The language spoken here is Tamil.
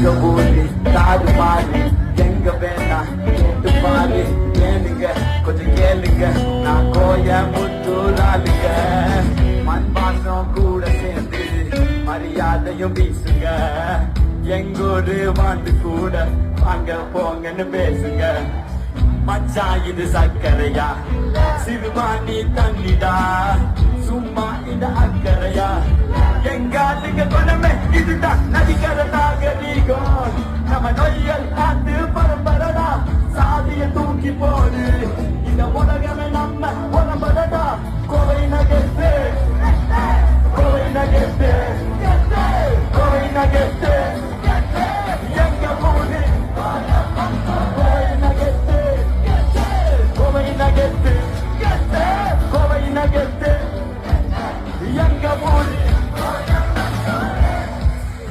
எங்க ஊரு தாடு மாறி எங்க வேணா கேட்டு பாரு ஏனுங்க கொஞ்சம் கேளுங்க நான் கோயம்புத்தூர் ஆளுங்க மண் வாசம் கூட சேர்ந்து மரியாதையும் வீசுங்க எங்கூரு வாண்டு கூட வாங்க போங்கன்னு பேசுங்க மச்சான் இது சக்கரையா சிறுவாணி தண்ணிடா சும்மா இந்த அக்கறையா எங்காலுங்க கொண்டமே இதுதான் நதிக்கர நாகரீகம் நம்ம நொய்யல் காத்து பரம்பரடா சாதிய தூக்கி போடு இந்த உலகமே நம்ம உடம்படா கோவை நகர்த்து கோவை நகர்த்து கோவை நகர்த்து